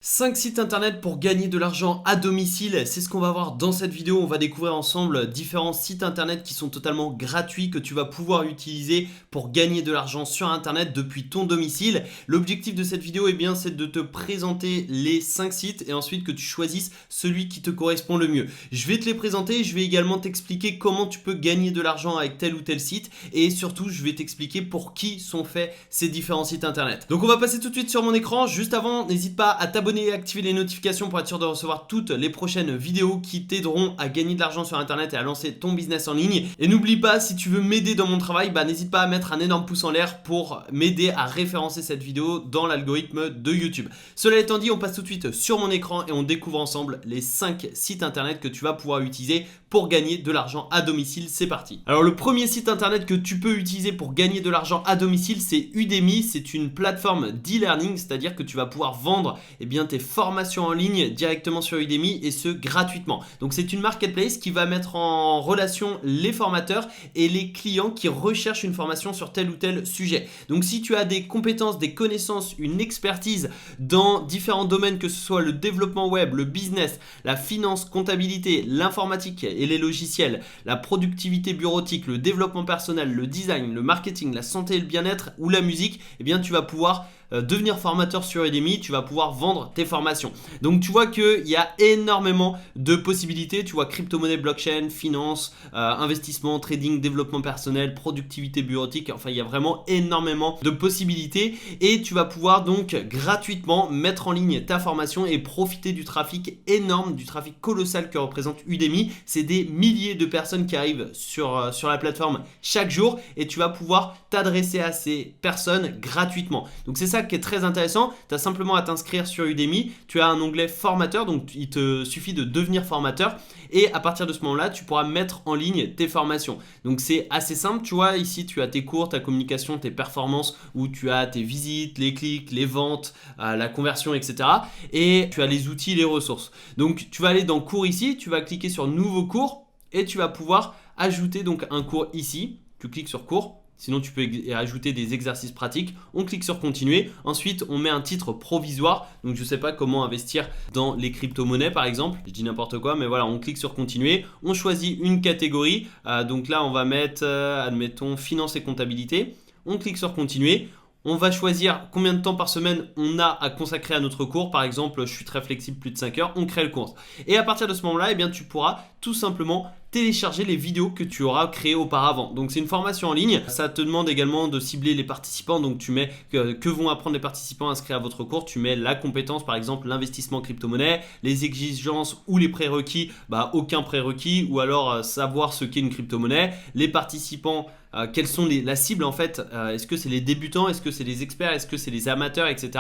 5 sites internet pour gagner de l'argent à domicile, c'est ce qu'on va voir dans cette vidéo. On va découvrir ensemble différents sites internet qui sont totalement gratuits que tu vas pouvoir utiliser pour gagner de l'argent sur internet depuis ton domicile. L'objectif de cette vidéo, c'est de te présenter les 5 sites et ensuite que tu choisisses celui qui te correspond le mieux. Je vais te les présenter, je vais également t'expliquer comment tu peux gagner de l'argent avec tel ou tel site et surtout je vais t'expliquer pour qui sont faits ces différents sites internet. Donc on va passer tout de suite sur mon écran. Juste avant, n'hésite pas à t'abonner et activer les notifications pour être sûr de recevoir toutes les prochaines vidéos qui t'aideront à gagner de l'argent sur internet et à lancer ton business en ligne. Et n'oublie pas, si tu veux m'aider dans mon travail, n'hésite pas à mettre un énorme pouce en l'air pour m'aider à référencer cette vidéo dans l'algorithme de YouTube. Cela étant dit, on passe tout de suite sur mon écran et on découvre ensemble les 5 sites internet que tu vas pouvoir utiliser pour gagner de l'argent à domicile. C'est parti. Alors le premier site internet que tu peux utiliser pour gagner de l'argent à domicile, c'est Udemy. C'est une plateforme d'e-learning, c'est-à-dire que tu vas pouvoir vendre tes formations en ligne directement sur Udemy et ce gratuitement. Donc c'est une marketplace qui va mettre en relation les formateurs et les clients qui recherchent une formation sur tel ou tel sujet. Donc si tu as des compétences, des connaissances, une expertise dans différents domaines, que ce soit le développement web, le business, la finance, comptabilité, l'informatique et les logiciels, la productivité bureautique, le développement personnel, le design, le marketing, la santé et le bien-être ou la musique, tu vas pouvoir devenir formateur sur Udemy, tu vas pouvoir vendre tes formations. Donc tu vois qu'il y a énormément de possibilités. Tu vois crypto-monnaie, blockchain, finance, investissement, trading, développement personnel, productivité bureautique. Enfin, il y a vraiment énormément de possibilités et tu vas pouvoir donc gratuitement mettre en ligne ta formation et profiter du trafic énorme, du trafic colossal que représente Udemy. C'est des milliers de personnes qui arrivent sur la plateforme chaque jour et tu vas pouvoir t'adresser à ces personnes gratuitement. Donc c'est ça qui est très intéressant. Tu as simplement à t'inscrire sur Udemy, tu as un onglet formateur, donc il te suffit de devenir formateur et à partir de ce moment-là, tu pourras mettre en ligne tes formations. Donc c'est assez simple, tu vois, ici tu as tes cours, ta communication, tes performances, où tu as tes visites, les clics, les ventes, la conversion, etc. Et tu as les outils, les ressources. Donc tu vas aller dans cours ici, tu vas cliquer sur nouveau cours et tu vas pouvoir ajouter donc un cours ici. Tu cliques sur cours. Sinon, tu peux ajouter des exercices pratiques. On clique sur continuer. Ensuite, on met un titre provisoire. Donc, je ne sais pas comment investir dans les crypto-monnaies, par exemple. Je dis n'importe quoi, mais voilà, on clique sur continuer. On choisit une catégorie. Donc là, on va mettre, admettons, finance et comptabilité. On clique sur continuer. On va choisir combien de temps par semaine on a à consacrer à notre cours. Par exemple, je suis très flexible, plus de 5 heures, on crée le cours. Et à partir de ce moment-là, tu pourras tout simplement télécharger les vidéos que tu auras créées auparavant. Donc c'est une formation en ligne. Ça te demande également de cibler les participants. Donc tu mets que vont apprendre les participants inscrits à votre cours. Tu mets la compétence, par exemple l'investissement crypto-monnaie, les exigences ou les prérequis, aucun prérequis, ou alors savoir ce qu'est une crypto-monnaie. Les participants, quelles sont la cible en fait, est-ce que c'est les débutants, est-ce que c'est les experts, est-ce que c'est les amateurs, etc.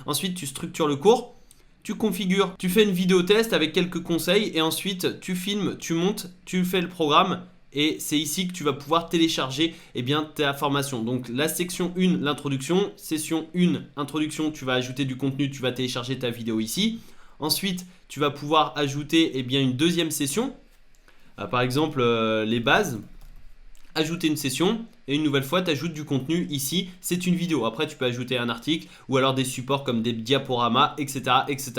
Ensuite tu structures le cours. Tu configures, tu fais une vidéo test avec quelques conseils et ensuite tu filmes, tu montes, tu fais le programme et c'est ici que tu vas pouvoir télécharger ta formation. Donc la section 1, l'introduction, session 1, introduction, tu vas ajouter du contenu, tu vas télécharger ta vidéo ici. Ensuite, tu vas pouvoir ajouter une deuxième session, par exemple les bases. Ajouter une session et une nouvelle fois tu ajoutes du contenu ici, c'est une vidéo. Après tu peux ajouter un article ou alors des supports comme des diaporamas, etc. etc.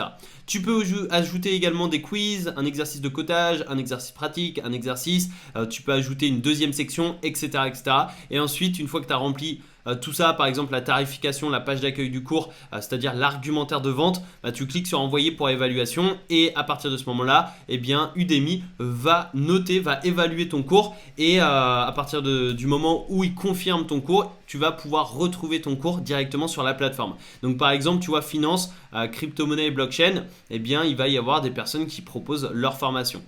Tu peux ajouter également des quiz, un exercice de codage, un exercice pratique, un exercice, tu peux ajouter une deuxième section, etc. etc. Et ensuite une fois que tu as rempli tout ça, par exemple la tarification, la page d'accueil du cours, c'est-à-dire l'argumentaire de vente, tu cliques sur envoyer pour évaluation et à partir de ce moment-là, Udemy va noter, va évaluer ton cours et à partir du moment où il confirme ton cours, tu vas pouvoir retrouver ton cours directement sur la plateforme. Donc par exemple, tu vois finance, crypto-monnaie et blockchain, il va y avoir des personnes qui proposent leur formation.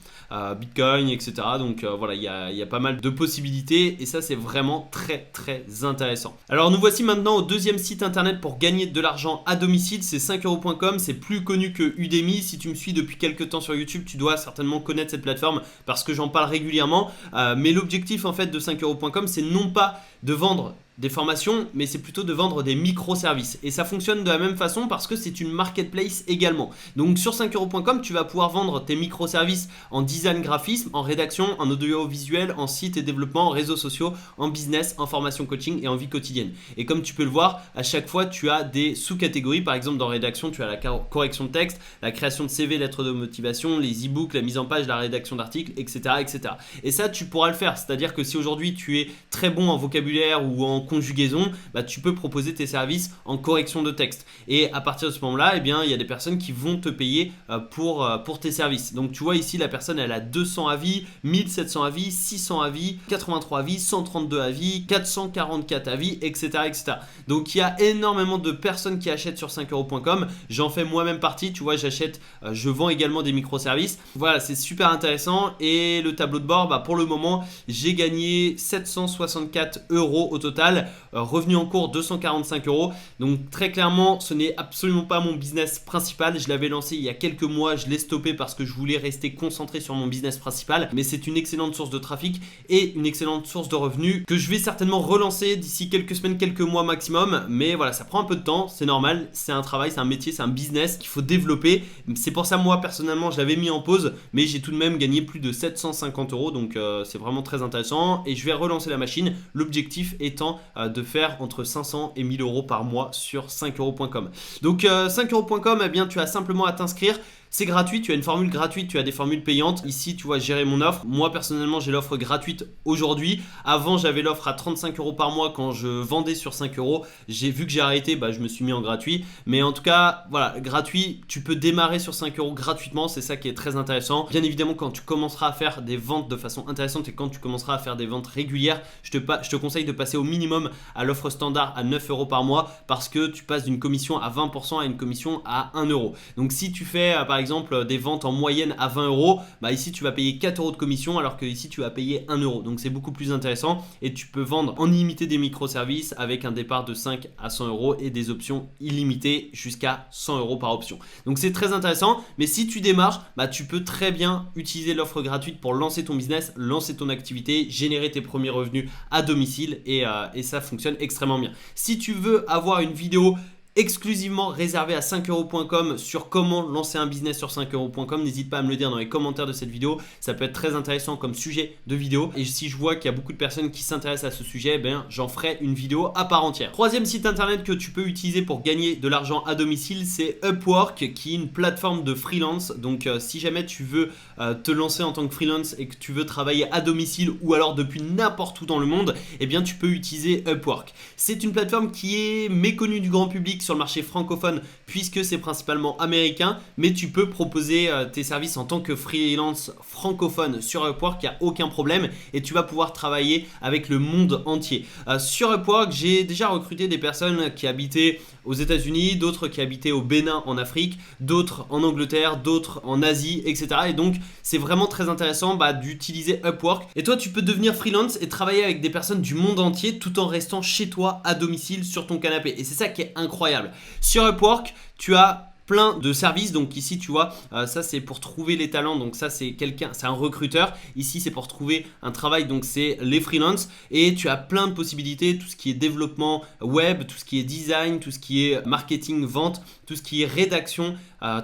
Bitcoin, etc. Donc voilà, il y a pas mal de possibilités et ça c'est vraiment très très intéressant. Alors nous voici maintenant au deuxième site internet pour gagner de l'argent à domicile, c'est 5euros.com, c'est plus connu que Udemy. Si tu me suis depuis quelques temps sur YouTube, tu dois certainement connaître cette plateforme parce que j'en parle régulièrement. Mais l'objectif en fait de 5euros.com, c'est non pas de vendre des formations, mais c'est plutôt de vendre des microservices. Et ça fonctionne de la même façon parce que c'est une marketplace également. Donc sur 5euros.com, tu vas pouvoir vendre tes microservices en design graphisme, en rédaction, en audiovisuel, en site et développement, en réseaux sociaux, en business, en formation coaching et en vie quotidienne. Et comme tu peux le voir, à chaque fois, tu as des sous-catégories. Par exemple, dans rédaction, tu as la correction de texte, la création de CV, lettres de motivation, les e-books, la mise en page, la rédaction d'articles, etc., etc. Et ça, tu pourras le faire. C'est-à-dire que si aujourd'hui, tu es très bon en vocabulaire ou en conjugaison, bah, tu peux proposer tes services en correction de texte. Et à partir de ce moment-là, eh bien, il y a des personnes qui vont te payer pour tes services. Donc tu vois ici, la personne, elle a 200 avis, 1700 avis, 600 avis, 83 avis, 132 avis, 444 avis, etc., etc. Donc il y a énormément de personnes qui achètent sur 5euros.com. J'en fais moi-même partie. Tu vois, je vends également des microservices. Voilà, c'est super intéressant. Et le tableau de bord, bah, pour le moment, j'ai gagné 764 € au total. Revenu en cours 245 €. Donc très clairement, ce n'est absolument pas mon business principal. Je l'avais lancé il y a quelques mois, je l'ai stoppé parce que je voulais rester concentré sur mon business principal. Mais c'est une excellente source de trafic et une excellente source de revenus que je vais certainement relancer d'ici quelques semaines, quelques mois maximum. Mais voilà, ça prend un peu de temps, c'est normal. C'est un travail, c'est un métier, c'est un business qu'il faut développer. C'est pour ça, moi personnellement, je l'avais mis en pause, mais j'ai tout de même gagné plus de 750 €. Donc c'est vraiment très intéressant et je vais relancer la machine. L'objectif étant de faire entre 500 et 1000 € par mois sur 5euros.com. Donc 5euros.com, eh bien tu as simplement à t'inscrire. C'est gratuit, tu as une formule gratuite, tu as des formules payantes. Ici, tu vois, gérer mon offre. Moi, personnellement, j'ai l'offre gratuite aujourd'hui. Avant, j'avais l'offre à 35 € par mois quand je vendais sur 5 €. Vu que j'ai arrêté, bah, je me suis mis en gratuit. Mais en tout cas, voilà, gratuit, tu peux démarrer sur 5 € gratuitement. C'est ça qui est très intéressant. Bien évidemment, quand tu commenceras à faire des ventes de façon intéressante et quand tu commenceras à faire des ventes régulières, je te conseille de passer au minimum à l'offre standard à 9 € par mois parce que tu passes d'une commission à 20% à une commission à 1 €. Donc, si tu fais, par exemple, des ventes en moyenne à 20 €, bah ici tu vas payer 4 € de commission alors que ici tu vas payer 1 €. Donc c'est beaucoup plus intéressant et tu peux vendre en illimité des microservices avec un départ de 5 à 100 € et des options illimitées jusqu'à 100 € par option. Donc c'est très intéressant, mais si tu démarres, bah tu peux très bien utiliser l'offre gratuite pour lancer ton business, lancer ton activité, générer tes premiers revenus à domicile et ça fonctionne extrêmement bien. Si tu veux avoir une vidéo exclusivement réservé à 5euros.com sur comment lancer un business sur 5euros.com, n'hésite pas à me le dire dans les commentaires de cette vidéo. Ça peut être très intéressant comme sujet de vidéo et si je vois qu'il y a beaucoup de personnes qui s'intéressent à ce sujet, ben j'en ferai une vidéo à part entière. Troisième site internet que tu peux utiliser pour gagner de l'argent à domicile, c'est Upwork, qui est une plateforme de freelance. Donc si jamais tu veux te lancer en tant que freelance et que tu veux travailler à domicile ou alors depuis n'importe où dans le monde, eh bien tu peux utiliser Upwork. C'est une plateforme qui est méconnue du grand public sur le marché francophone puisque c'est principalement américain, mais tu peux proposer tes services en tant que freelance francophone sur Upwork, il n'y a aucun problème et tu vas pouvoir travailler avec le monde entier. Sur Upwork, j'ai déjà recruté des personnes qui habitaient aux États-Unis, d'autres qui habitaient au Bénin en Afrique, d'autres en Angleterre, d'autres en Asie, etc. Et donc c'est vraiment très intéressant d'utiliser Upwork. Et toi, tu peux devenir freelance et travailler avec des personnes du monde entier tout en restant chez toi à domicile sur ton canapé. Et c'est ça qui est incroyable. Sur Upwork, tu as plein de services. Donc ici tu vois, ça c'est pour trouver les talents, donc ça c'est un recruteur. Ici c'est pour trouver un travail, donc c'est les freelances. Et tu as plein de possibilités, tout ce qui est développement web, tout ce qui est design, tout ce qui est marketing, vente, tout ce qui est rédaction,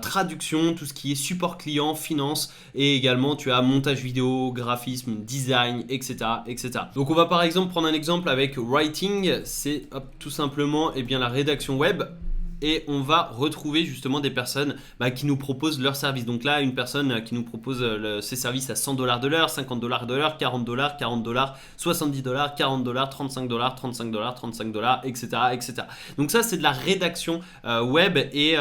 traduction, tout ce qui est support client, finance, et également tu as montage vidéo, graphisme, design, etc., etc. Donc on va par exemple prendre un exemple avec Writing, c'est tout simplement la rédaction web. Et on va retrouver justement des personnes qui nous proposent leurs services. Donc là, une personne qui nous propose ses services à 100 $ de l'heure, 50 $ de l'heure, 40 $, 40 $, 70 $, 40 $, 35 $, 35 $, 35 $, etc., etc. Donc ça, c'est de la rédaction web et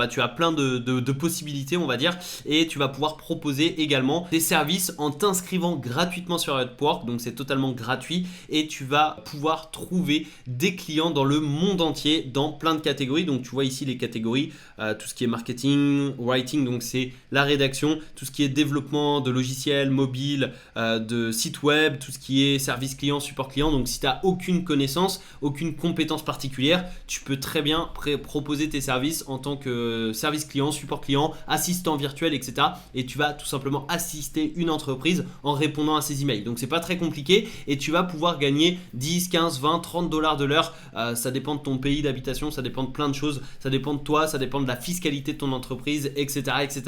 tu as plein de possibilités, on va dire. Et tu vas pouvoir proposer également des services en t'inscrivant gratuitement sur Upwork. Donc c'est totalement gratuit et tu vas pouvoir trouver des clients dans le monde entier dans plein de catégories. Donc tu vois ici les catégories, tout ce qui est marketing, writing, donc c'est la rédaction, tout ce qui est développement de logiciels mobiles, de sites web, tout ce qui est service client, support client. Donc si tu n'as aucune connaissance, aucune compétence particulière, tu peux très bien proposer tes services en tant que service client, support client, assistant virtuel, etc. Et tu vas tout simplement assister une entreprise en répondant à ses emails. Donc c'est pas très compliqué et tu vas pouvoir gagner 10, 15, 20, 30 dollars de l'heure. Ça dépend de ton pays d'habitation, ça dépend de plein de choses, ça dépend de toi, ça dépend de la fiscalité de ton entreprise, etc. etc.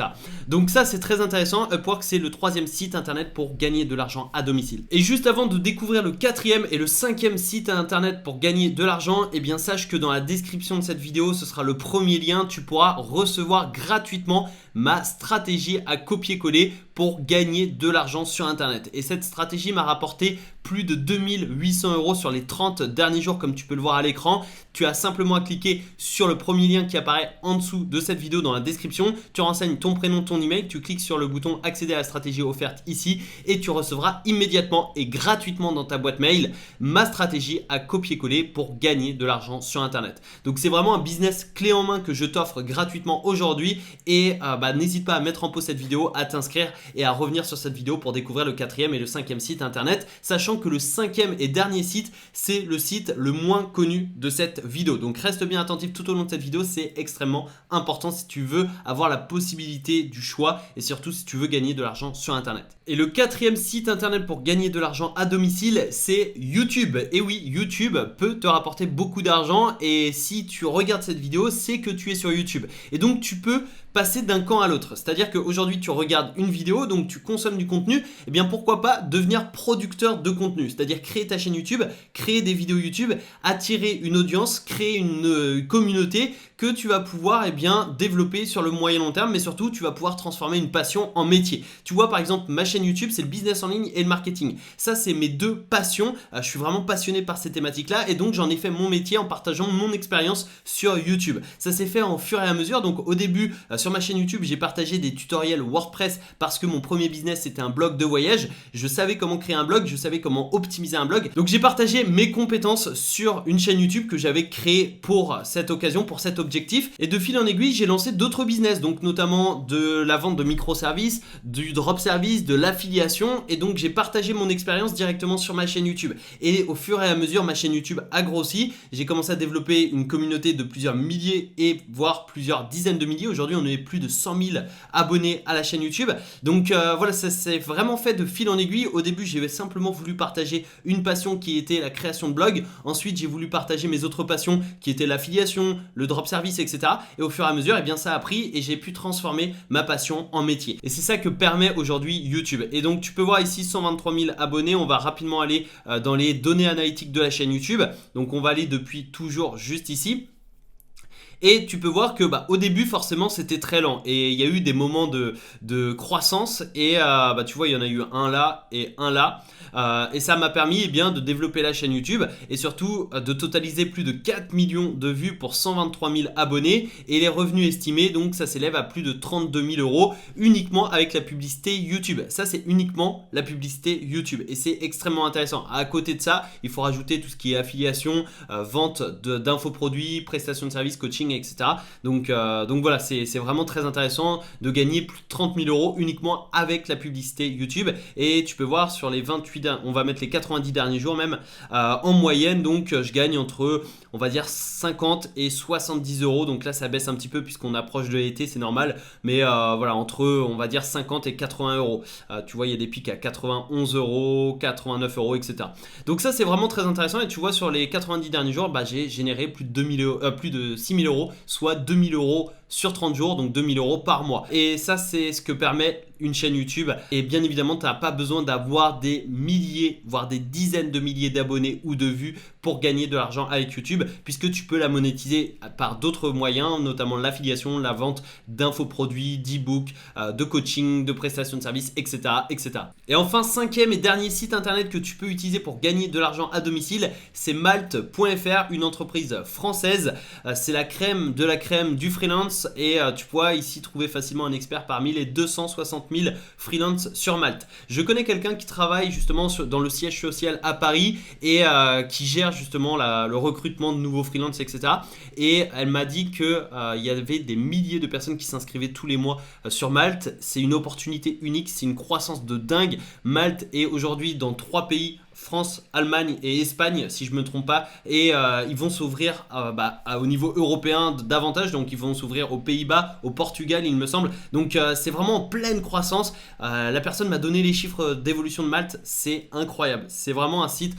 Donc ça c'est très intéressant. Upwork c'est le 3e site internet pour gagner de l'argent à domicile. Et juste avant de découvrir le 4e et le 5e site internet pour gagner de l'argent, eh bien sache que dans la description de cette vidéo, ce sera le premier lien. Tu pourras recevoir gratuitement ma stratégie à copier-coller pour gagner de l'argent sur internet. Et cette stratégie m'a rapporté plus de 2800 € sur les 30 derniers jours, comme tu peux le voir à l'écran. Tu as simplement à cliquer sur le premier lien qui apparaît en dessous de cette vidéo dans la description. Tu renseignes ton prénom, ton email, tu cliques sur le bouton accéder à la stratégie offerte ici et tu recevras immédiatement et gratuitement dans ta boîte mail ma stratégie à copier-coller pour gagner de l'argent sur internet. Donc c'est vraiment un business clé en main que je t'offre gratuitement aujourd'hui et n'hésite pas à mettre en pause cette vidéo, à t'inscrire et à revenir sur cette vidéo pour découvrir le 4e et le 5e site internet, sachant que le 5e et dernier site, c'est le site le moins connu de cette vidéo. Donc reste bien attentif tout au long de cette vidéo, c'est extrêmement important si tu veux avoir la possibilité du choix et surtout si tu veux gagner de l'argent sur internet. Et le 4e site internet pour gagner de l'argent à domicile, c'est YouTube. Et oui, YouTube peut te rapporter beaucoup d'argent et si tu regardes cette vidéo, c'est que tu es sur YouTube. Et donc tu peux passer d'un camp à l'autre. C'est-à-dire qu'aujourd'hui, tu regardes une vidéo, donc tu consommes du contenu, et bien pourquoi pas devenir producteur de contenu, c'est-à-dire créer ta chaîne YouTube, créer des vidéos YouTube, attirer une audience, créer une communauté que tu vas pouvoir développer sur le moyen long terme, mais surtout tu vas pouvoir transformer une passion en métier. Tu vois par exemple ma chaîne YouTube, c'est le business en ligne et le marketing. Ça c'est mes deux passions, je suis vraiment passionné par ces thématiques-là et donc j'en ai fait mon métier en partageant mon expérience sur YouTube. Ça s'est fait en fur et à mesure, donc au début sur ma chaîne YouTube, j'ai partagé des tutoriels WordPress parce que mon premier business c'était un blog de voyage. Je savais comment créer un blog, je savais comment optimiser un blog. Donc j'ai partagé mes compétences sur une chaîne YouTube que j'avais créée pour cette occasion, pour cet objectif. Et de fil en aiguille, j'ai lancé d'autres business, donc notamment de la vente de microservices, du drop service, de l'affiliation. Et donc j'ai partagé mon expérience directement sur ma chaîne YouTube. Et au fur et à mesure, ma chaîne YouTube a grossi. J'ai commencé à développer une communauté de plusieurs milliers et voire plusieurs dizaines de milliers. Aujourd'hui, on est plus de 100 000 abonnés à la chaîne YouTube. Donc voilà, ça s'est vraiment fait de fil en aiguille. Au début, j'ai simplement voulu partager une passion qui était la création de blog. Ensuite, j'ai voulu partager mes autres passions qui étaient l'affiliation, le drop service, etc. Et au fur et à mesure, ça a pris et j'ai pu transformer ma passion en métier. Et c'est ça que permet aujourd'hui YouTube. Et donc, tu peux voir ici 123 000 abonnés. On va rapidement aller dans les données analytiques de la chaîne YouTube. Donc, on va aller depuis toujours juste ici. Et tu peux voir que au début forcément c'était très lent et il y a eu des moments de croissance et tu vois il y en a eu un là et un là et ça m'a permis de développer la chaîne YouTube et surtout de totaliser plus de 4 millions de vues pour 123 000 abonnés et les revenus estimés donc ça s'élève à plus de 32 000 € uniquement avec la publicité YouTube. Ça c'est uniquement la publicité YouTube et c'est extrêmement intéressant. À côté de ça il faut rajouter tout ce qui est affiliation, vente d'infoproduits, prestations de services, coaching, etc. Donc voilà, c'est vraiment très intéressant de gagner plus de 30 000 € uniquement avec la publicité YouTube. Et tu peux voir sur les 28, on va mettre les 90 derniers jours même, en moyenne, donc je gagne entre, on va dire 50 et 70 €. Donc là, ça baisse un petit peu puisqu'on approche de l'été, c'est normal. Mais voilà, entre, on va dire 50 et 80 €. Tu vois, il y a des pics à 91 €, 89 €, etc. Donc ça, c'est vraiment très intéressant. Et tu vois, sur les 90 derniers jours, j'ai généré plus de 6 000 €, soit 2 000 € sur 30 jours, donc 2 000 € par mois. Et ça, c'est ce que permet une chaîne YouTube. Et bien évidemment, tu n'as pas besoin d'avoir des milliers, voire des dizaines de milliers d'abonnés ou de vues pour gagner de l'argent avec YouTube, puisque tu peux la monétiser par d'autres moyens, notamment l'affiliation, la vente d'infoproduits, d'e-books, de coaching, de prestations de services, etc., etc. Et enfin, 5e et dernier site internet que tu peux utiliser pour gagner de l'argent à domicile, c'est Malte.fr, une entreprise française. C'est la crème de la crème du freelance. freelance et tu pourras ici trouver facilement un expert parmi les 260 000 freelance sur Malte. Je connais quelqu'un qui travaille justement dans le siège social à Paris et qui gère justement le recrutement de nouveaux freelance, etc. Et elle m'a dit qu'il y avait des milliers de personnes qui s'inscrivaient tous les mois sur Malte. C'est une opportunité unique, c'est une croissance de dingue. Malte est aujourd'hui dans 3 pays, France, Allemagne et Espagne si je ne me trompe pas, et ils vont s'ouvrir au niveau européen davantage, donc ils vont s'ouvrir aux Pays-Bas, au Portugal il me semble, donc c'est vraiment en pleine croissance. La personne m'a donné les chiffres d'évolution de Malte, c'est incroyable, c'est vraiment un site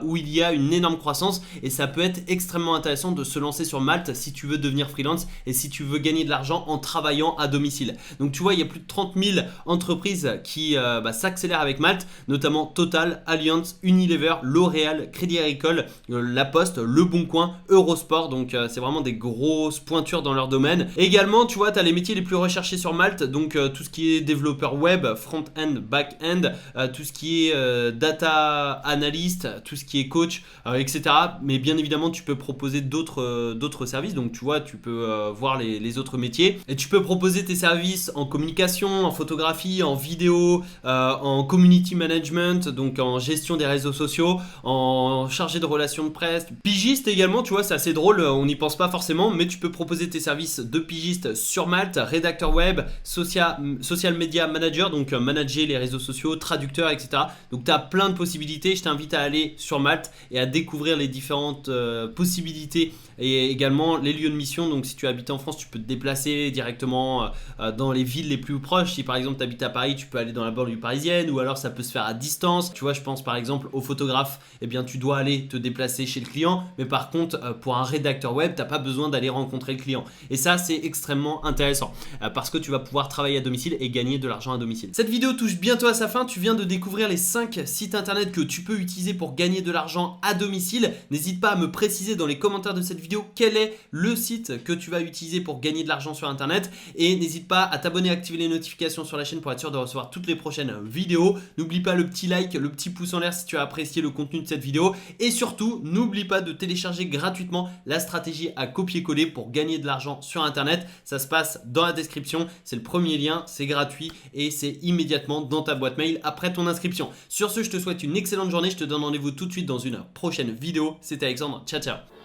où il y a une énorme croissance et ça peut être extrêmement intéressant de se lancer sur Malte si tu veux devenir freelance et si tu veux gagner de l'argent en travaillant à domicile. Donc tu vois, il y a plus de 30 000 entreprises qui s'accélèrent avec Malte, notamment Total, Allianz, Unilever, L'Oréal, Crédit Agricole, La Poste, Le Bon Coin, Eurosport, donc c'est vraiment des grosses pointures dans leur domaine. Et également, tu vois, tu as les métiers les plus recherchés sur Malte, donc tout ce qui est développeur web, front-end, back-end, tout ce qui est data analyst, tout ce qui est coach, etc. Mais bien évidemment, tu peux proposer d'autres services, donc tu vois, tu peux voir les autres métiers. Et tu peux proposer tes services en communication, en photographie, en vidéo, en community management, donc en gestion des réseaux sociaux, en chargé de relations de presse, pigiste également, tu vois, c'est assez drôle, on n'y pense pas forcément, mais tu peux proposer tes services de pigiste sur Malte, rédacteur web, social media manager, donc manager les réseaux sociaux, traducteur, etc. Donc tu as plein de possibilités, je t'invite à aller sur Malte et à découvrir les différentes possibilités et également les lieux de mission. Donc si tu habites en France, tu peux te déplacer directement dans les villes les plus proches. Si par exemple tu habites à Paris, tu peux aller dans la banlieue parisienne, ou alors ça peut se faire à distance. Tu vois, je pense par exemple au photographe, eh bien tu dois aller te déplacer chez le client, mais par contre pour un rédacteur web, tu n'as pas besoin d'aller rencontrer le client. Et ça, c'est extrêmement intéressant parce que tu vas pouvoir travailler à domicile et gagner de l'argent à domicile. Cette vidéo touche bientôt à sa fin. Tu viens de découvrir les 5 sites internet que tu peux utiliser pour gagner de l'argent à domicile. N'hésite pas à me préciser dans les commentaires de cette vidéo quel est le site que tu vas utiliser pour gagner de l'argent sur internet, et n'hésite pas à t'abonner et activer les notifications sur la chaîne pour être sûr de recevoir toutes les prochaines vidéos. N'oublie pas le petit like, le petit pouce en l'air si tu as apprécié le contenu de cette vidéo, et surtout n'oublie pas de télécharger gratuitement la stratégie à copier-coller pour gagner de l'argent sur internet. Ça se passe dans la description, c'est le premier lien, c'est gratuit et c'est immédiatement dans ta boîte mail après ton inscription. Sur ce, je te souhaite une excellente journée, je te donne rendez-vous tout de suite dans une prochaine vidéo. C'était Alexandre, ciao ciao.